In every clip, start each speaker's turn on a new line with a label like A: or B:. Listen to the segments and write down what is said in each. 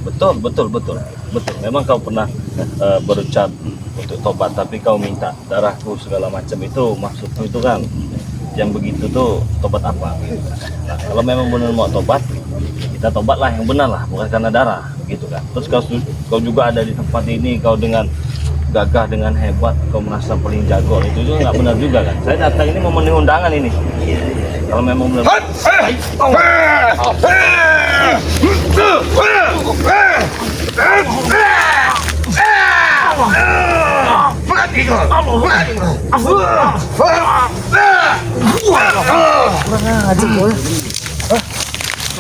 A: Betul, betul, betul, betul. Memang kau pernah berucap untuk tobat, tapi kau minta darahku segala macam itu maksudmu itu kan? Yang begitu tuh tobat apa? Nah, kalau memang benar mau tobat, kita tobatlah yang benar lah, bukan karena darah, gitu kan? Terus kau juga ada di tempat ini, kau dengan gagah dengan hebat, kau merasa paling jago, itu juga nggak benar juga kan? Saya datang ini memenuhi undangan ini. Kalau memang benar.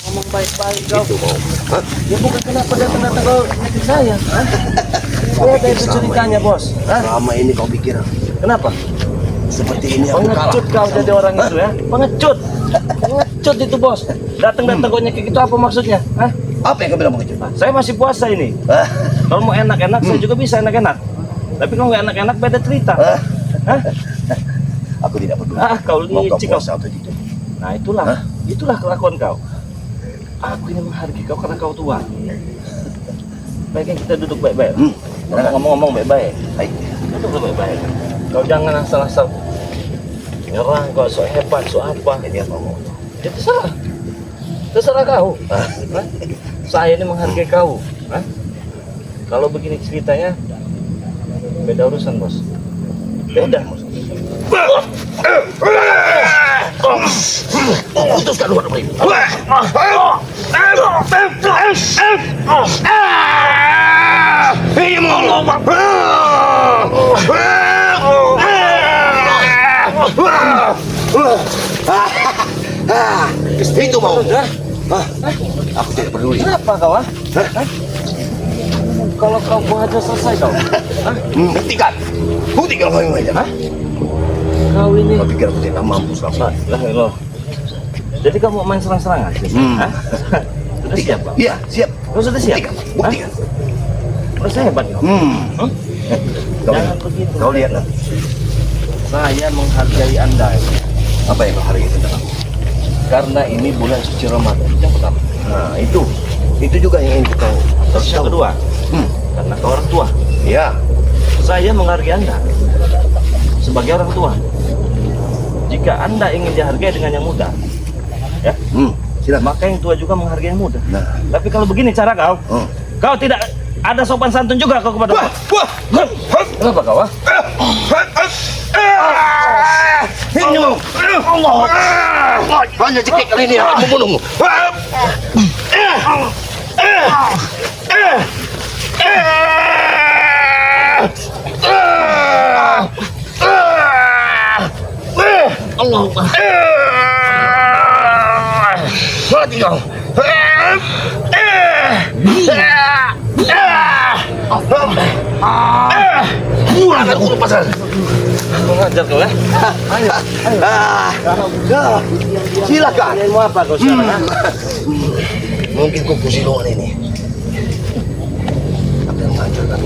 A: Ngomong baik-baik kau. Ya bukan kenapa datang-datang kau nyakitin saya. Apa itu ceritanya bos?
B: Selama ini kau pikir
A: Kenapa?
B: seperti ini aku kalah.
A: Pengecut kau jadi orang itu ya? Pengecut. Pengecut itu bos. Datang-datang kau nyakit itu apa maksudnya? Hah?
B: Apa yang kau bilang pengecut?
A: Saya masih puasa ini. Kalau mau enak-enak saya juga bisa enak-enak. Tapi kalau nggak enak-enak beda cerita. Hah?
B: Aku tidak peduli.
A: Kau
B: Mau kau
A: licik kau.
B: puasa atau tidak.
A: Nah itulah kelakuan kau. Aku ini menghargai kau karena kau tua. Baiknya kita duduk baik-baik. Ngomong-ngomong baik-baik.
B: Baik.
A: Duduk baik-baik. Kau jangan asal-asal nyerang kau sok hebat sok apa.
B: Ini apa mau?
A: Ya terserah kau. Saya ini menghargai kau. Kalau begini ceritanya beda urusan bos. Beda.
B: Putuskan luar negeri. Ini mau itu mau. Aku tidak peduli.
A: Kenapa kau? Kalau kau mau aja selesai kau.
B: Buktikan. Buktikan kau yang aja.
A: Kau ini.
B: Kau pikir aku tidak mampu selama.
A: Lah. Jadi kamu mau main serang-serangan? Sudah siap kau?
B: Iya, siap.
A: Kau sudah siap?
B: Buktikan.
A: Merasa hebat kau? Jangan begitu.
B: Kau lihat nanti.
A: Saya menghargai Anda.
B: Apa yang kau hargai tentang aku?
A: Karena ini bulan suci Ramadan. Itu yang pertama.
B: Nah, itu juga yang ingin kau.
A: Terus yang kedua, karena kau orang tua.
B: Ya.
A: Saya menghargai Anda sebagai orang tua. Jika Anda ingin dihargai dengan yang muda, ya,
B: silakan.
A: maka yang tua juga menghargai yang muda.
B: Nah.
A: Tapi kalau begini cara kau, kau tidak ada sopan santun juga kau kepada
B: Wah.
A: Kenapa kau?
B: Ini Allah. Hanya cekik kali ini akan membunuhmu.
A: Allah.
B: Mati kau. Buang aku lepasan.
A: Mengajar kau ya?
B: Silakan.
A: Mau apa kau sekarang?
B: Mungkin kau pusiloan ini. Apa yang mengajarkan?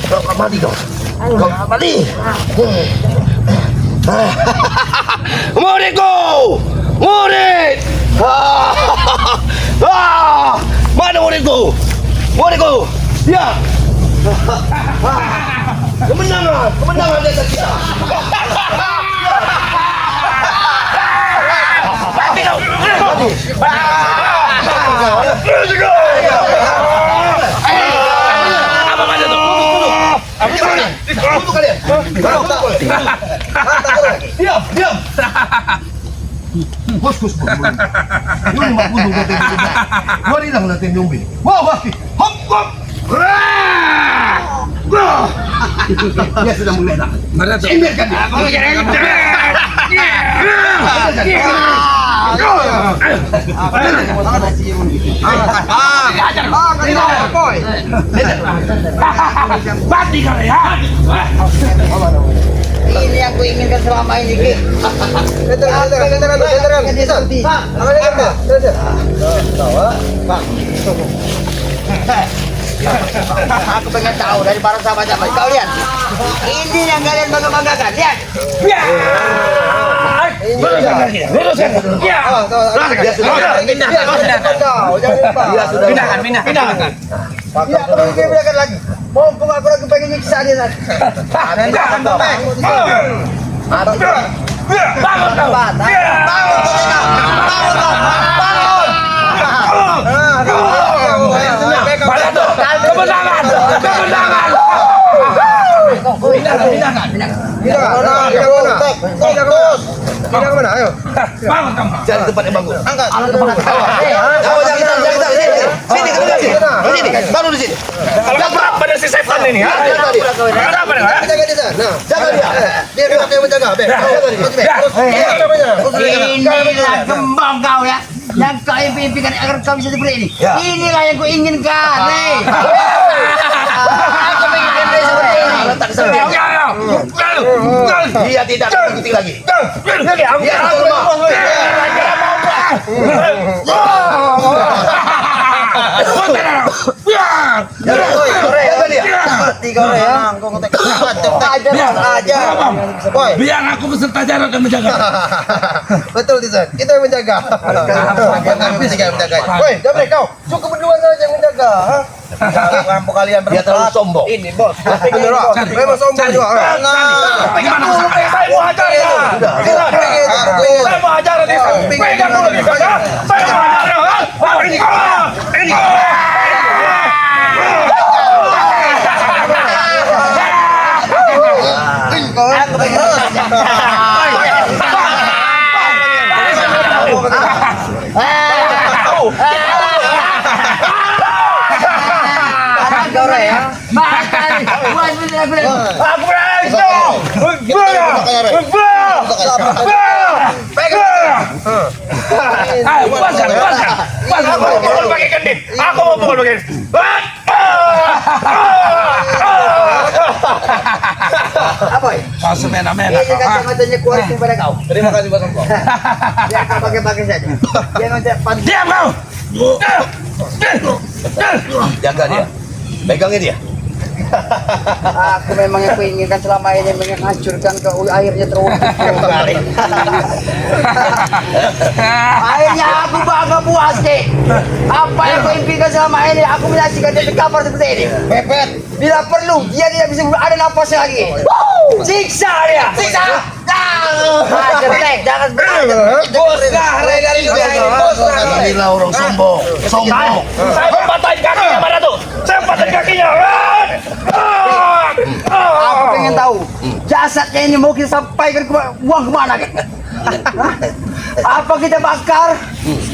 B: Kau mati kau. Kau mati. Muridku, murid. Mana muridku? Muridku. Ya. Kemenangan di atas kita. Mati kau. Apa mana tu? Duduk kalian. Diam. Bos. Yung magulong natin yung wari lang natin yung bin. Wow, hop. Dia sudah mulai nak. Mana tu? Ember kan dia. Mati kau ya.
C: Ini yang kuinginkan selama ini, Ki. Aku pengen tahu dari para sahabat-sahabat. Kau lihat. Ini yang kalian bangga-banggakan. Lihat.
D: Luruskan. Ya. Pindahkan.
C: Tidak perlu dipindahkan lagi. Mumpung aku lagi pengen nyiksa dia tadi.
D: Bangun kau. Mana tuh? Kemenangan.
B: Pindah kemana? Ayo.
D: Bangun kamu.
A: Cari tempat yang bagus.
B: Angkat.
A: Sini, baru di sini.
D: Kalau berat pada si setan ini, ha? Kenapa nih, ha?
B: Jaga dia sana. Nah, jaga dia. Dia yang menjaga.
C: Inilah kembang kau ya. Yang kau impikan agar kau bisa seperti ini. Inilah yang kau inginkan. Nih. Aku menginginkan dia seperti ini.
A: Dia tidak mengikuti lagi.
D: Biar aku beserta Jarod dan menjaga.
B: Betul Tizan. Kita yang menjaga. Woi, Jamre kau. Cukup berdua saja yang menjaga. Kampung kalian
A: Dia terlalu sombong.
B: Ini bos. Memang sombong juga.
D: Gimana? Saya mau hajar ya. Saya mau hajar dia. Pegang dulu dia. Saya mau hajar ya. Ini. Aku berani. Aku mau pukul pakai kendit. Aku mau pukul pakai.
C: Apa ini?
D: Kau semena-mena.
C: Ini kacamatanya kuat kepada kau.
B: Terima kasih Bos Ongko.
C: Biar kau pakai-pakai saja. Jangan cepat.
D: Diam kau.
A: Jaga dia. Pegangin dia.
C: Aku memang yang kuinginkan selama ini menghancurkan kau airnya terus. Akhirnya aku bangga puas deh. Apa yang kau impikan selama ini aku menyaksikan dia terkapar seperti ini.
B: Pepet.
C: Bila perlu dia tidak bisa ada nafas lagi. Siksa dia. Siksa. Jangan berani.
B: Bos dari bos.
A: Inilah orang sombong.
D: Saya patahin kakinya mana tuh? Saya patahin kakinya.
C: Aku pengen tahu jasadnya ini mau kita sampaikan buang kemana? Apa kita bakar?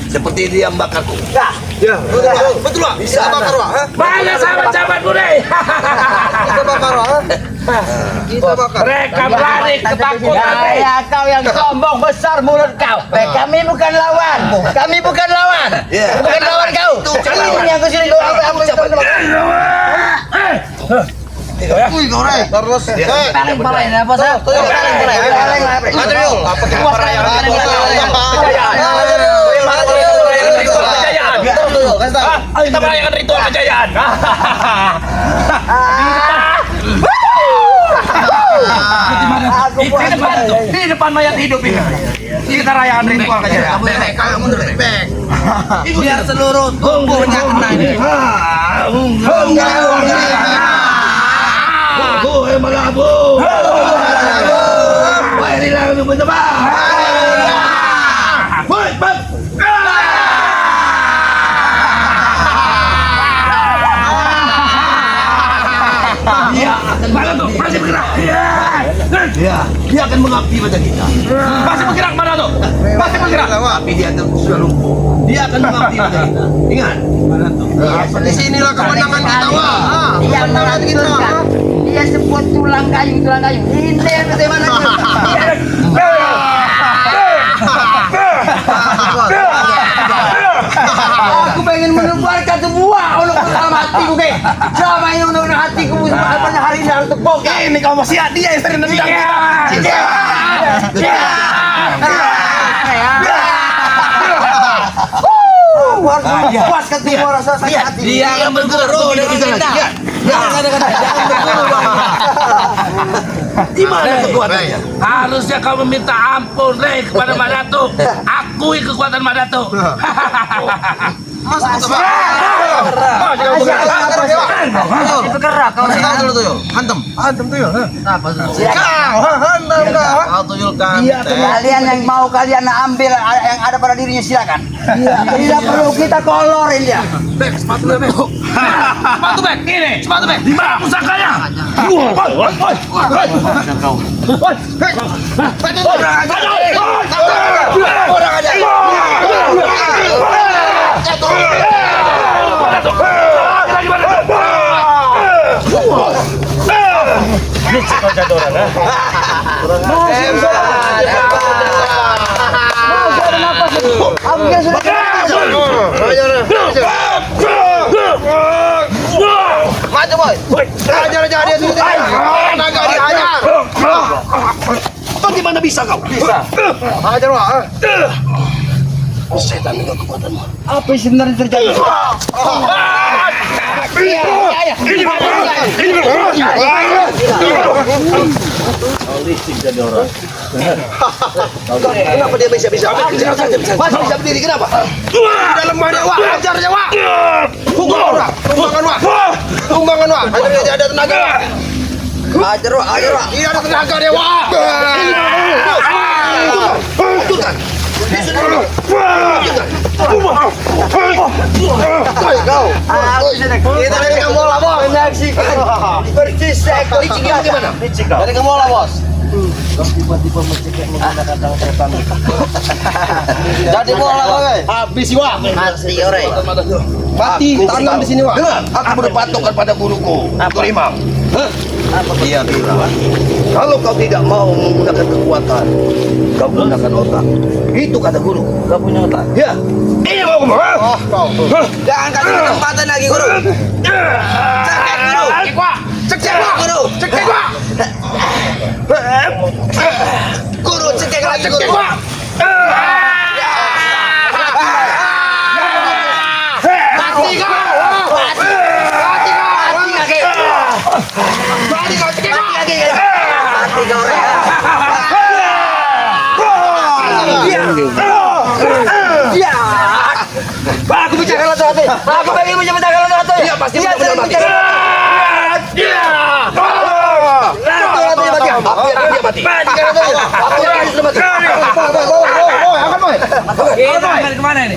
A: Seperti dia yang bakarku.
C: Nah,
B: Betul Pak. Bisa bakar Pak.
D: Mana sahabat-sahabat budaya?
B: Kita bakar Pak. Kita bakar.
D: Mereka berani ketakutan.
C: ya kau yang sombong besar mulut kau. Kami bukan lawan. Kami bukan lawan. Bukan lawan kau. Ini yang kesini kau
B: Wih, goreng. Terus.
C: paling paling apa sih? Paling paling.
B: Material. Apa
D: Kita merayakan ritual kejayaan. Di depan mayat hidup ini. Kita rayakan ritual kejayaan.
B: Kamu mundur, Bek.
C: Biar seluruh tubuhnya kena ini.
A: Malabu. Wah, ini lah yang bertebak. Dia akan
D: Mana tuh? Masih bergerak.
A: dia akan mengabdi pada kita.
D: Masih bergerak mana tuh? Masih bergerak.
A: Tapi dia sudah lumpuh. Dia akan mengabdi pada kita. Ingat. Mana tuh?
B: Di sinilah kemenangan kita, Wak.
C: Yang menghancurkan. Dia sebut tulang kayu. Ini bagaimana? Aku pengen menebarkan semua untuk dalam hatiku, Kek. Selama ini untuk hatiku, apa hari ini harus tepuk.
D: Ini kau masih dia yang sering nendang kita.
C: Harus memuaskan semua rasa sakit hati.
A: Dia akan bergerak.
B: mana kekuatannya?
D: Harusnya kau meminta ampun, Rey, kepada Mak Datuk. Akui kekuatan Mak Datuk.
C: Bergerak kau.
B: Hantam tuh ya.
C: Kalian yang mau kalian ambil yang ada pada dirinya silakan. Tidak perlu kita kolorin dia.
D: Sepatu bek, ini sepatu bek. Di mana pusakanya?
A: Licik kau jadi orang, ha?
B: Maju boy. Ajar dia sini. Naga diajar. Bagaimana bisa kau? Bisa. Ajar wah. Setan dengan kekuatanmu.
C: Apa yang sebenarnya terjadi?
A: Kau licik jadi orang.
B: Kenapa dia bisa? Masih bisa berdiri kenapa? Di dalam mana wah? Ajar dia wah. Tumbangan wah. Ada tenaga. Ajar wah. Iya ada tenaga dia wah. Kita dari Kamola bos. Menyaksikan persis seekor licik gimana?
A: Licik kau.
B: Dari Kamola bos.
A: Tiba-tiba mencekik menggunakan tangan setan.
B: Jadi bola boy. Habis wah.
C: Mati ore.
B: Mati tanam di sini wah. Dengar, aku berpatokan pada guruku. Apa Imam? Iya bilang. Kalau kau tidak mau menggunakan kekuatan, kau gunakan otak. Itu kata guru.
A: Kau punya otak.
B: Ya. Ini mau ngomong. Oh, kau. Jangan kasih kesempatan lagi guru. Cekek guru. Cekek guru. Cekek guru. Cekek lagi guru. Aku bicara kalau hati. Aku pengen bicara kalau hati. Iya pasti benar mati. Dia. Dia mati.
D: Kemana ini?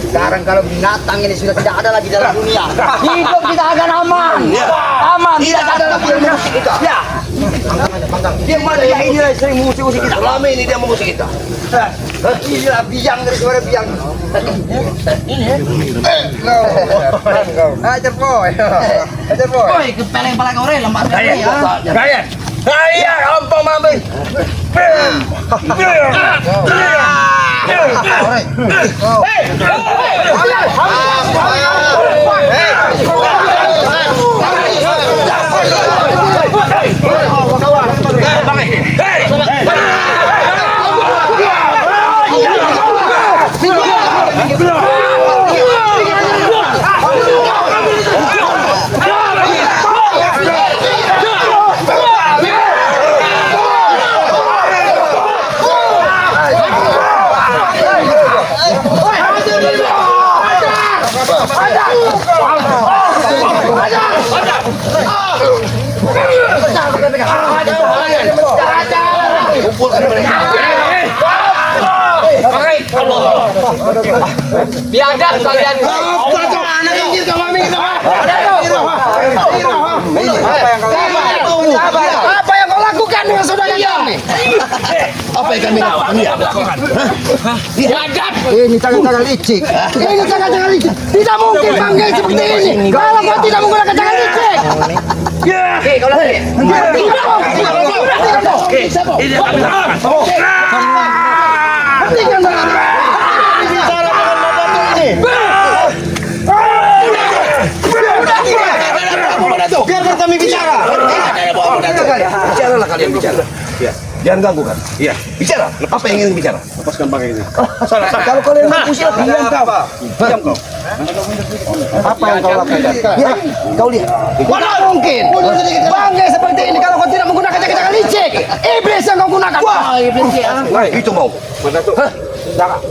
C: Sekarang kalau binatang ini sudah tidak ada lagi dalam dunia, hidup kita akan aman. Aman. Tidak ada lagi yang mengusik kita. Ya. Dia mana ya ini lah sering mengusik-usik kita.
B: Selama ini dia mengusik kita.
C: Inilah biang dari suara biang. Ajar boy. Ajar boy. Boy, kepala kepala kau re lembat ya.
B: Gaya. Gaya ompong mambe.
C: Biadab kalian.
B: Apa yang kau lakukan dengan saudara kami? Apa yang kami lakukan? Biadab.
C: Ini tangan-tangan licik.
B: Ini tangan-tangan licik. Tidak mungkin panggil seperti ini. Kalau kau tidak menggunakan tangan licik.
C: Oke, kau lagi.
D: Ini kami lakukan.
B: Hentikan tangan. Bicara dengan bapak ini. Biarkan kami bicara. Bicaralah kalian bicara. Jangan ganggu kan? Iya. Bicara. Apa yang ingin bicara?
D: Lepaskan bangkai ini.
B: Kalau kalian mau usil, diam kau. Diam kau. Apa yang kau lakukan? Ya, kau lihat. Mana mungkin? Bangkai seperti ini kalau kau tidak menggunakan jaga-jaga licik. Iblis yang kau gunakan. Wah, iblis ya. Itu mau.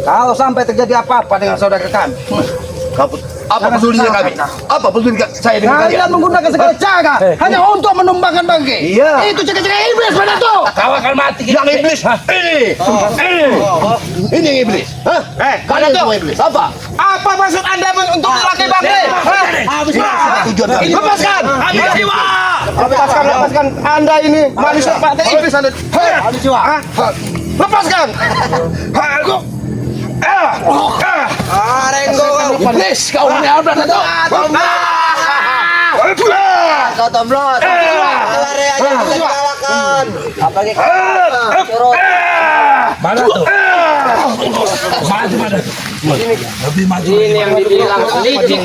B: Kalau sampai terjadi apa-apa dengan saudara kami. Apa pedulinya kami? Apa peduli saya dengan kalian? Kalian menggunakan segala cara hanya untuk menumbangkan bangkai. Iya. Itu jaga-jaga iblis pada tuh.
D: Kau akan mati.
B: Yang iblis. Ini yang iblis. Hah? Kalian semua iblis. Apa?
D: Apa maksud Anda untuk memakai bangkai?
B: Tujuan kami.
D: Lepaskan! Ambil jiwa!
B: Lepaskan Anda ini manusia Pak iblis Anda. Manusia. Lepaskan. Renggo iblis kau ini apa itu?
C: Kau tomblot. Lari aja kita kalahkan. Apalagi kau.
D: Mana tuh? Maju mana? Lebih maju.
C: Ini yang dibilang licik.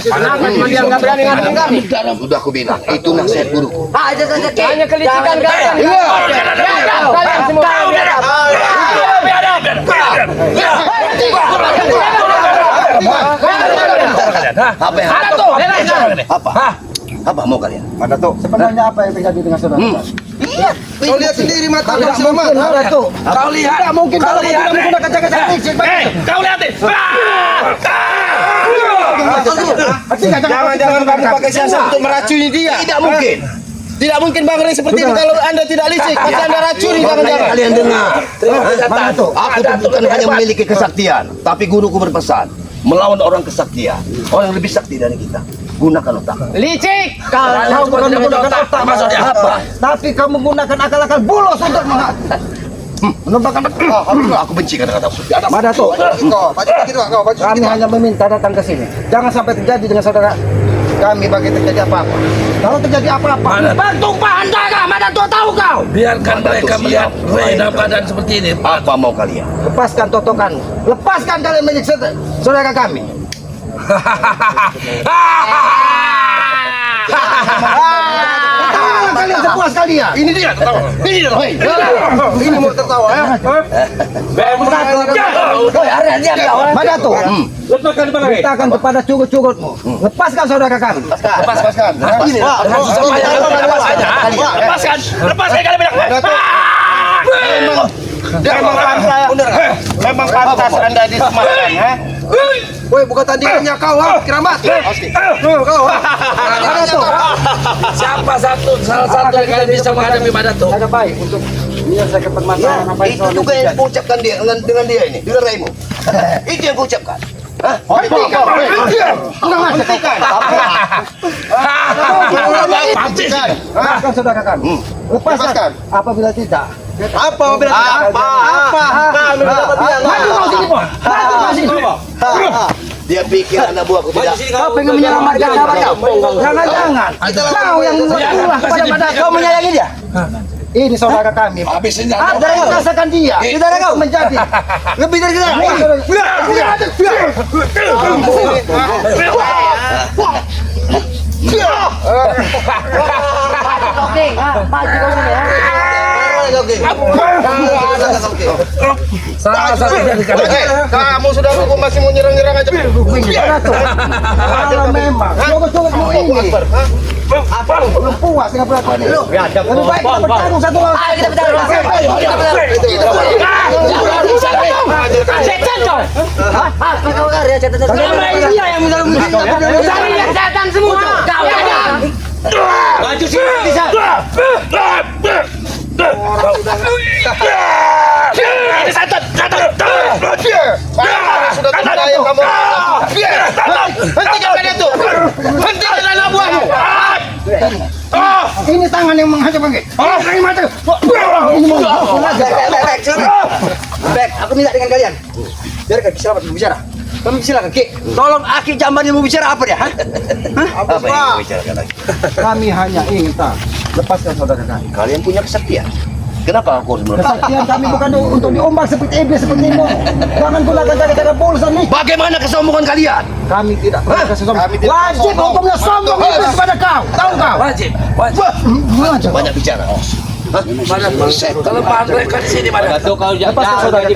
C: Kenapa dia nggak berani ngadepin kami?
B: Sudah aku bilang, itu nasihat guruku.
C: Aja saja hanya kelicikan kalian.
B: Iya.
C: Kalian semua biadab.
B: Apa yang Apa mau kalian?
E: Ada tuh, sebenarnya apa yang terjadi dengan saudara?
B: Iya. Kau lihat sendiri mata kau sama.
D: Kau lihat.
B: Tidak mungkin kalau
D: lihat.
B: tidak menggunakan jaga-jaga licik.
D: Kau lihat nih.
B: Jangan kamu pakai siasat untuk meracuni dia. Tidak mungkin. Tidak mungkin Bang Rey seperti ini kalau Anda tidak licik. Pasti Anda racuni jangan-jangan. Kalian dengar. Aku bukan hanya memiliki kesaktian, tapi guruku berpesan melawan orang kesaktian, orang yang lebih sakti dari kita. Gunakan otak.
C: Licik.
E: Kau menggunakan otak
D: Maksudnya
E: apa? Tapi kamu menggunakan akal-akal bolos untuk menumbangkan.
B: Aku benci kata-kata sudah.
E: Madato, kami hanya meminta datang ke sini. Jangan sampai terjadi dengan saudara kami bagi terjadi apa-apa. Kalau terjadi apa-apa,
C: Bantu Pak Handaka. Madato tahu kau.
D: biarkan mereka melihat Ray dalam keadaan seperti ini.
B: Apa mau kalian?
E: lepaskan totokan. Lepaskan kalian menyiksa saudara kami. Ketawa kalian sepuas kalian.
B: Ini dia tertawa. Ini dia. Ini mau tertawa ya.
E: Madato, beritakan kepada curut-curutmu. Lepaskan saudara kami.
B: Lepaskan. Ini.
D: Lepaskan kalian bilang.
B: Memang pantas Anda disematkan, ha? Woi, bukan tandingannya kau, ha? Keramat. Kau,
D: Siapa salah satu yang kalian bisa menghadapi Madato?
E: Sangat baik untuk menyelesaikan permasalahan apa yang
B: itu juga yang kuucapkan dia dengan dia ini, dengan Raimu. Itu yang kuucapkan. Hah?
E: Lepaskan saudara kami. Lepaskan. Apabila tidak,
B: Dia pikir anak buahku tidak.
E: kau pengen menyelamatkan sahabat kau? Jangan-jangan kau yang mengulah kepada Madato. Kau menyayangi dia? Ini saudara kami. Ada yang merasakan dia. Saudara kau menjadi lebih dari kita.
C: Oke, maju kau sini ya.
D: Salah satu dari kalian.
B: Kamu sudah masih mau nyerang-nyerang aja.
E: Madato, kalau memang cukup-cukup ini belum puas dengan perlakuan ini. Lebih baik kita bertarung satu lawan.
C: Ayo kita bertarung. Setan kau. Apa kau ya setan? Dia yang mencari setan semua. Kau yang maju sini bisa.
D: Ini setan.
B: Sudah terbayang kamu. Hentikan kalian tuh. Hentikan anak buahmu.
E: Ini tangan yang menghancur bangkai. Ini mata.
C: Baik, aku minta dengan kalian. Biarkan Ki Selamat berbicara. Kami silakan Ki. Tolong Aki Jamban yang mau bicara apa dia?
B: Apa yang kamu bicarakan lagi?
E: Kami hanya ingin lepaskan saudara kami.
B: Kalian punya kesaktian. Kenapa aku harus melepaskan?
E: Kesaktian kami bukan untuk diombak seperti iblis seperti ini. Jangan gunakan cara-cara bolosan nih.
B: Bagaimana kesombongan kalian?
E: Kami tidak pernah kesombongan. Wajib hukumnya sombong iblis kepada kau. Tahu kau?
D: Wajib.
E: Wajib.
B: Banyak bicara.
D: Kelemahan mereka di sini pada.
F: Dato kau jangan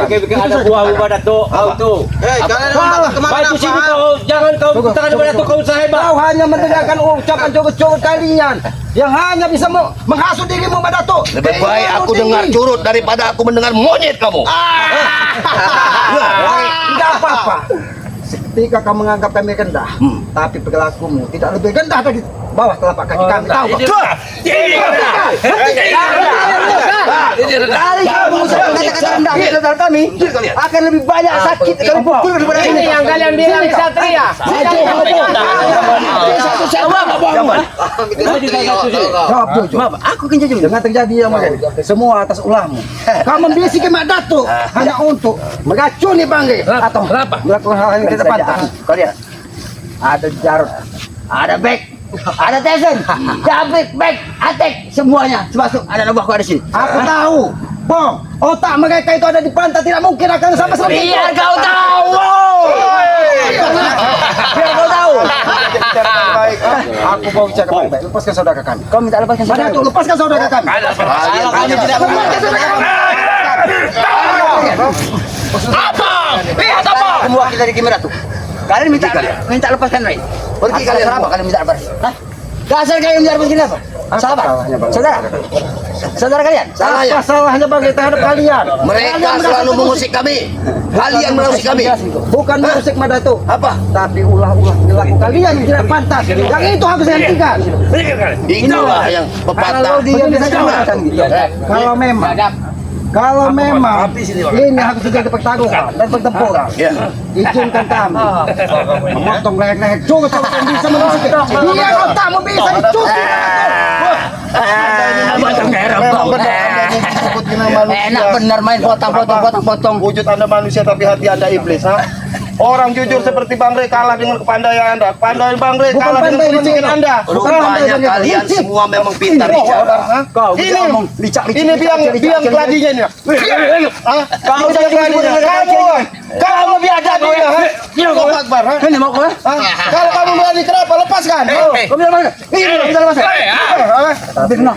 F: bikin ada buah pada Dato. Kau tuh.
B: Hei, kalian mau kemana
F: Maju sini
B: apa?
F: kau, jangan kau tangan pada Dato kau saya
E: Kau hanya mendengarkan ucapan joget-joget kalian yang hanya bisa menghasut dirimu pada Dato.
B: Lebih baik aku dengar curut daripada aku mendengar monyet kamu.
E: Tidak apa-apa. Ketika kamu menganggap kami rendah, tapi perilakumu tidak lebih rendah dari bawah telapak kaki kami. Tahu? Kali kamu mengucapkan kata-kata rendah di hadapan kami, akan lebih banyak sakit kali pukul daripada ini.
C: Yang kalian bilang satria.
E: Jawab jujur. Aku kan jujur. Jangan terjadi yang begini. Semua atas ulahmu. Kau membisiki Mak Datuk hanya untuk meracuni Bangre atau melakukan hal yang tidak pantas. Kalian ada Jarod, ada Bek, ada Tyson, Jabrik, Bek, Atek, semuanya termasuk ada buahku ada sini. Aku tahu. Bong, otak mereka itu ada di pantai, tidak mungkin akan sama-sama.
C: Biar kau tahu.
E: Biar kau tahu. Aku mau bicara baik-baik. Lepaskan saudara kami. Kau minta lepaskan saudara. Datuk, lepaskan saudara kami.
B: Kami tidak
E: Lepaskan saudara kami.
D: Apa? Lihat apa?
E: Aku mewakili dari Kimi Datuk. Kalian minta lepaskan Rai.
B: Pergi kalian.
E: Apa kalian minta lepaskan? Hah? Dasar kalian minta lepaskan apa? Sahabat, saudara kalian.
B: Salahnya.
E: Apa salahnya bagi terhadap kalian?
B: Mereka selalu mengusik kami. Kalian mengusik kami.
E: Bukan mengusik Mak Datuk,
B: Apa?
E: tapi ulah-ulah perilaku kalian yang tidak pantas. Yang itu harus dihentikan.
B: Itulah yang pepatah.
E: Kalau dia bisa mengatakan gitu. Kalau memang ini harus terjadi pertarungan dan pertempuran, izinkan kami memotong leher-leher juga yang bisa mengusik. Dia otakmu bisa dicuci.
C: Enak benar main potong.
G: Wujud Anda manusia tapi hati Anda iblis, ha? Orang jujur seperti Bang Rey kalah dengan kepandaian Anda. Kepandaian Bang Rey kalah dengan kelicikan Anda.
B: Rupanya kalian semua memang pintar bicara.
G: Ini biang keladinya ini. Hah? Kau biang keladinya. Kamu biadab ya. Kau Akbar, ha?
E: Ini mau kau?
G: Kalau kamu berani kenapa? Lepaskan.
E: Kau bilang mana? Ini kita lepaskan. Tapi kenapa?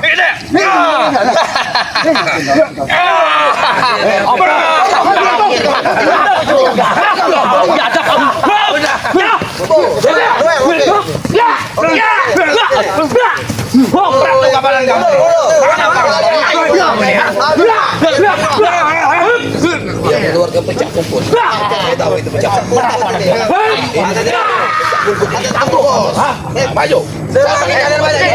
B: Keluarga pecah kumpul. Saya tahu itu pecah kumpul. Maju. Kalian banyak.